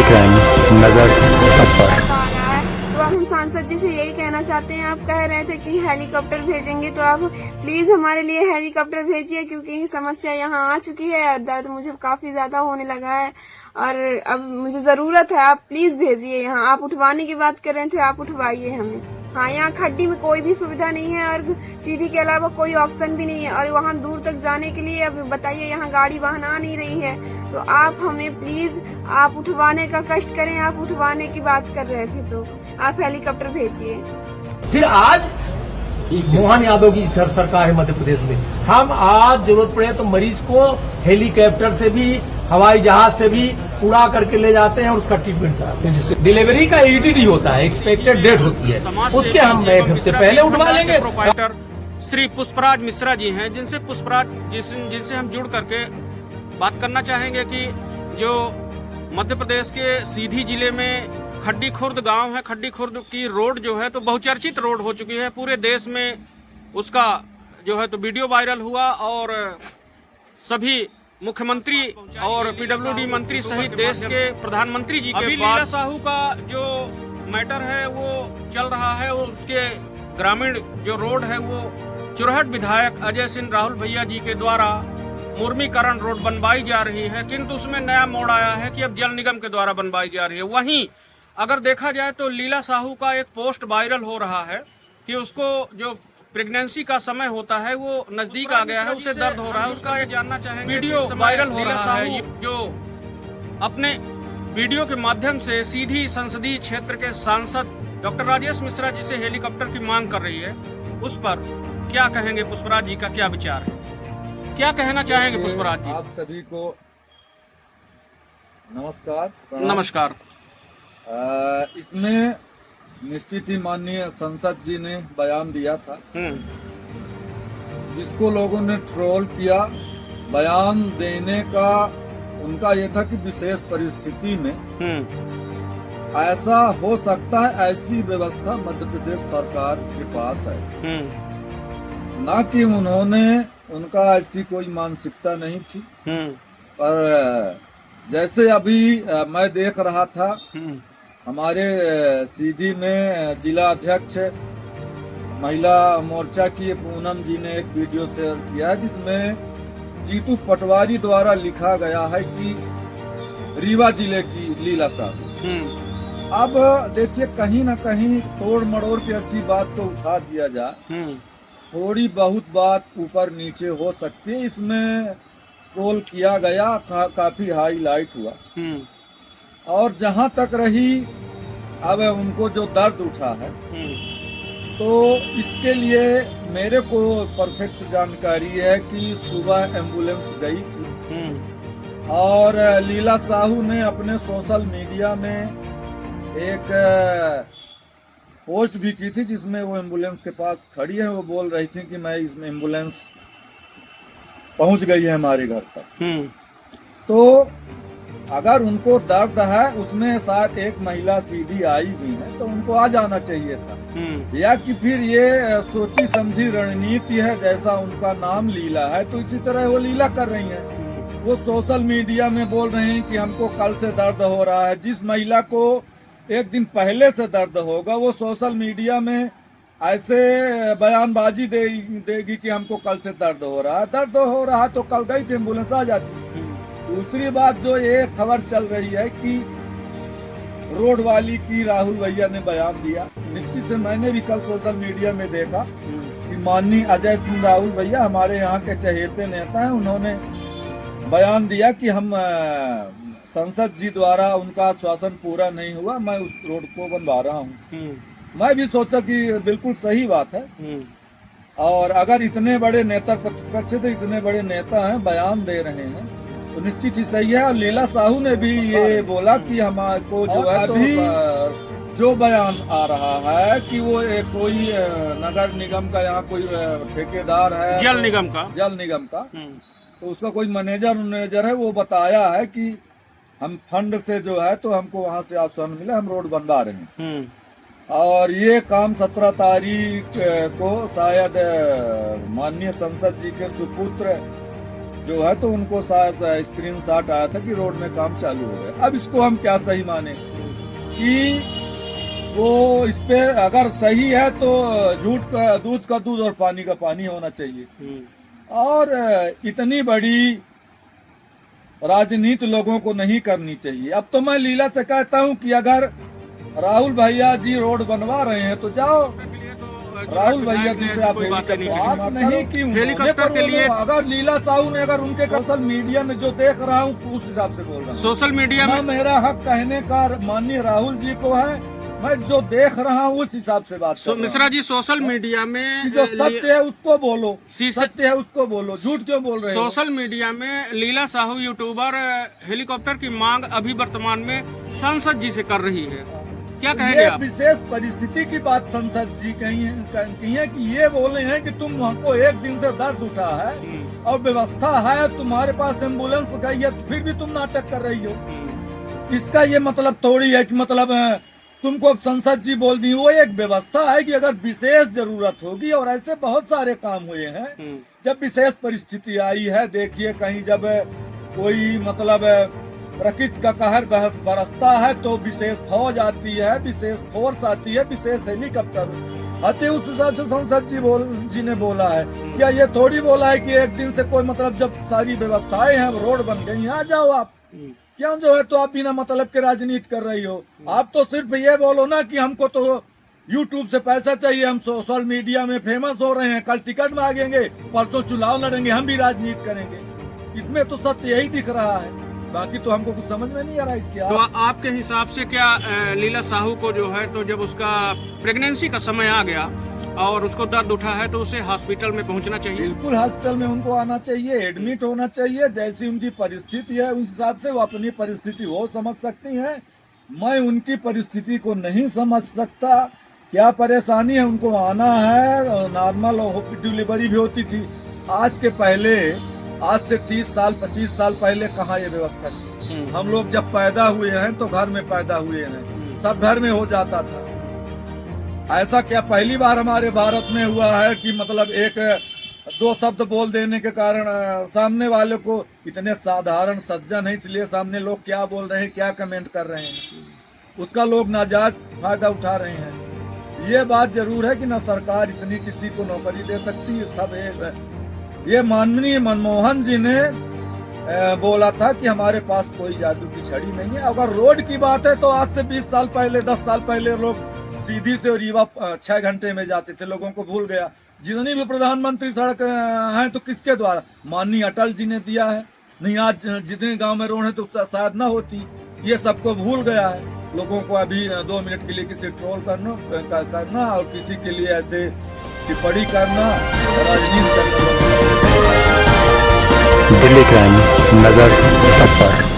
देख रहे हैं नजर सब पर। तो अब हम सांसद जी से यही कहना चाहते हैं, आप कह रहे थे कि हेलीकॉप्टर भेजेंगे, तो आप प्लीज हमारे लिए हेलीकॉप्टर भेजिए, क्योंकि ये समस्या यहाँ आ चुकी है, दर्द मुझे काफी ज्यादा होने लगा है और अब मुझे जरूरत है। आप प्लीज भेजिए यहाँ। आप उठवाने की बात कर रहे थे, आप उठवाइए हमें। हाँ, यहाँ खड्डी में कोई भी सुविधा नहीं है और सीधी के अलावा कोई ऑप्शन भी नहीं है, और वहाँ दूर तक जाने के लिए अब बताइए यहाँ गाड़ी वाहन आ नहीं रही है। तो आप हमें प्लीज आप उठवाने का कष्ट करें। आप उठवाने की बात कर रहे थे तो आप हेलीकॉप्टर भेजिए। फिर आज मोहन यादव की घर सरकार है मध्य प्रदेश में, हम आज जरूरत पड़े तो मरीज को हेलीकॉप्टर से भी हवाई जहाज से भी उड़ा करके ले जाते हैं और उसका ट्रीटमेंट कराते हैं। जिसके डिलीवरी का ईटीडी होता है, एक्सपेक्टेड डेट होती है, उसके हम एक हफ्ते पहले उठवा लेंगे। प्रोप्राइटर श्री पुष्पराज मिश्रा जी हैं, जिनसे हम जुड़ करके बात करना चाहेंगे कि जो मध्य प्रदेश के सीधी जिले में खड्डी खुर्द गांव है, खड्डी खुर्द की रोड जो है तो बहुचर्चित रोड हो चुकी है। पूरे देश में उसका जो है तो वीडियो वायरल हुआ और सभी मुख्यमंत्री और पीडब्ल्यूडी मंत्री सहित देश के प्रधानमंत्री जी के लीला साहू का जो मैटर है वो चल रहा है। उसके ग्रामीण जो रोड है वो चुरहट विधायक अजय सिंह राहुल भैया जी के द्वारा मुर्मीकरण रोड बनवाई जा रही है, किंतु उसमें नया मोड़ आया है कि अब जल निगम के द्वारा बनवाई जा रही है। वहीं अगर देखा जाए तो लीला साहू का एक पोस्ट वायरल हो रहा है कि उसको जो प्रेगनेंसी का समय होता है वो नजदीक आ गया है, उसे दर्द हो रहा है, उसका ये जानना चाहेंगे। वीडियो वायरल हो रहा है जो अपने वीडियो के माध्यम से सीधी संसदीय क्षेत्र के सांसद डॉक्टर राजेश मिश्रा जी से हेलीकॉप्टर की मांग कर रही है, उस पर क्या कहेंगे? पुष्पराज जी का क्या विचार है, क्या कहना चाहेंगे पुष्पराज जी? आप सभी को नमस्कार। नमस्कार। इसमें निश्चित ही माननीय संसद जी ने बयान दिया था, जिसको लोगों ने ट्रोल किया। बयान देने का उनका ये था कि विशेष परिस्थिति में ऐसा हो सकता है, ऐसी व्यवस्था मध्य प्रदेश सरकार के पास है। ना कि उनका ऐसी कोई मानसिकता नहीं थी, पर जैसे अभी मैं देख रहा था हमारे सीधी में जिला अध्यक्ष महिला मोर्चा की पूनम जी ने एक वीडियो शेयर किया है, जिसमें जीतू पटवारी द्वारा लिखा गया है कि रीवा जिले की लीला साहू। अब देखिए, कहीं ना कहीं तोड़ मड़ोड़ के ऐसी बात तो उठा दिया जाए, थोड़ी बहुत बात ऊपर नीचे हो सकती है। इसमें ट्रोल किया गया, काफी हाईलाइट हुआ। और जहां तक रही अब उनको जो दर्द उठा है, तो इसके लिए मेरे को परफेक्ट जानकारी है कि सुबह एम्बुलेंस गई थी और लीला साहू ने अपने सोशल मीडिया में एक पोस्ट भी की थी, जिसमें वो एम्बुलेंस के पास खड़ी है। वो बोल रही थी कि मैं इसमें एम्बुलेंस पहुंच गई है हमारे घर तक। तो अगर उनको दर्द है, उसमें शायद एक महिला सीधी आई भी है, तो उनको आ जाना चाहिए था। या कि फिर ये सोची समझी रणनीति है, जैसा उनका नाम लीला है तो इसी तरह वो लीला कर रही हैं। वो सोशल मीडिया में बोल रहे हैं कि हमको कल से दर्द हो रहा है। जिस महिला को एक दिन पहले से दर्द होगा, वो सोशल मीडिया में ऐसे बयानबाजी देगी कि हमको कल से दर्द हो रहा है। दर्द हो रहा है तो कल गई थी, एम्बुलेंस आ जाती। दूसरी बात जो ये खबर चल रही है कि रोड वाली की राहुल भैया ने बयान दिया, निश्चित से मैंने भी कल सोशल मीडिया में देखा कि माननीय अजय सिंह राहुल भैया हमारे यहाँ के चहेते नेता हैं, उन्होंने बयान दिया कि हम संसद जी द्वारा उनका आश्वासन पूरा नहीं हुआ, मैं उस रोड को बनवा रहा हूँ। मैं भी सोचा कि बिल्कुल सही बात है। और अगर इतने बड़े नेता प्रतिपक्ष थे, इतने बड़े नेता हैं, बयान दे रहे हैं, तो निश्चित ही सही है। और लीला साहू ने भी ये बोला कि हमको जो है अभी जो बयान आ रहा है कि वो कोई नगर निगम का यहाँ कोई ठेकेदार है, जल निगम का तो उसका कोई मैनेजर है, वो बताया है कि हम फंड से जो है तो हमको वहाँ से आश्वासन मिला, हम रोड बनवा रहे हैं। और ये काम 17 तारीख को शायद माननीय संसद जी के सुपुत्र जो है तो उनको शायद स्क्रीनशॉट आया था कि रोड में काम चालू हो गया। अब इसको हम क्या सही माने कि वो इस पे अगर सही है तो झूठ का दूध और पानी का पानी होना चाहिए। और इतनी बड़ी राजनीति लोगों को नहीं करनी चाहिए। अब तो मैं लीला से कहता हूं कि अगर राहुल भैया जी रोड बनवा रहे हैं तो जाओ, राहुल भैया जी से आप बात नहीं की हेलीकॉप्टर के लिए। अगर लीला साहू ने अगर उनके सोशल मीडिया में जो देख रहा हूँ उस हिसाब से बोल रहा हूँ। सोशल मीडिया में मेरा हक कहने का माननीय राहुल जी को है, मैं जो देख रहा हूँ उस हिसाब से बात कर रहा हूं। मिश्रा जी सोशल मीडिया में जो सत्य है उसको बोलो, सत्य है उसको बोलो, झूठ क्यों बोल रहे हो? सोशल मीडिया में लीला साहू यूट्यूबर हेलीकॉप्टर की मांग अभी वर्तमान में सांसद जी से कर रही है, क्या कहेंगे आप? विशेष परिस्थिति की बात संसद जी कही है कि ये बोले हैं कि तुम हमको एक दिन से दर्द उठा है और व्यवस्था है, तुम्हारे पास एम्बुलेंस गई है, फिर भी तुम नाटक कर रही हो। इसका ये मतलब थोड़ी है कि मतलब तुमको अब संसद जी बोल दी। वो एक व्यवस्था है कि अगर विशेष जरूरत होगी, और ऐसे बहुत सारे काम हुए हैं जब विशेष परिस्थिति आई है। देखिए कहीं जब कोई मतलब प्रकृति का कहर बरसता है तो विशेष फौज आती है, विशेष फोर्स आती है, विशेष हेलीकॉप्टर आते, उस हिसाब से संसद जी ने बोला है। क्या ये थोड़ी बोला है कि एक दिन से कोई मतलब जब सारी व्यवस्थाएं हैं, रोड बन गई, आ जाओ आप, क्यों जो है तो आप बिना मतलब के राजनीति कर रही हो? आप तो सिर्फ ये बोलो ना कि हमको तो YouTube से पैसा चाहिए, हम सोशल मीडिया में फेमस हो रहे हैं, कल टिकट मांगेंगे, परसों चुनाव लड़ेंगे, हम भी राजनीति करेंगे। इसमें तो सत्य यही दिख रहा है, बाकी तो हमको कुछ समझ में नहीं आ रहा इसके। तो आपके हिसाब से क्या लीला साहू को जो है तो जब उसका प्रेगनेंसी का समय आ गया और उसको दर्द उठा है तो उसे हॉस्पिटल में पहुंचना चाहिए? बिल्कुल हॉस्पिटल में उनको आना चाहिए, एडमिट होना चाहिए। जैसी उनकी परिस्थिति है उस हिसाब से वो अपनी परिस्थिति वो समझ सकती हैं। मैं उनकी परिस्थिति को नहीं समझ सकता, क्या परेशानी है, उनको आना है। नॉर्मल डिलीवरी भी होती थी। आज के पहले, आज से 30 साल 25 साल पहले कहाँ ये व्यवस्था थी? हम लोग जब पैदा हुए हैं तो घर में पैदा हुए हैं, सब घर में हो जाता था। ऐसा क्या पहली बार हमारे भारत में हुआ है कि मतलब एक दो शब्द बोल देने के कारण सामने वाले को, इतने साधारण सज्जन है इसलिए सामने लोग क्या बोल रहे हैं, क्या कमेंट कर रहे हैं, उसका लोग नाजायज फायदा उठा रहे हैं। ये बात जरूर है कि ना सरकार इतनी किसी को नौकरी दे सकती है। सब एक ये माननीय मनमोहन जी ने बोला था कि हमारे पास कोई जादू की छड़ी नहीं है। अगर रोड की बात है तो आज से 20 साल पहले 10 साल पहले लोग सीधी से रीवा 6 घंटे में जाते थे, लोगों को भूल गया। जितनी भी प्रधानमंत्री सड़क हैं तो किसके द्वारा? माननीय अटल जी ने दिया है। नहीं आज जितने गांव में रोड है तो शायद ना होती। ये सबको भूल गया है लोगों को। अभी 2 मिनट के लिए किसी ट्रोल करना और किसी के लिए ऐसे टिप्पणी करना, राजनीति करना। दिल्ली क्राइम, नजर सब पर।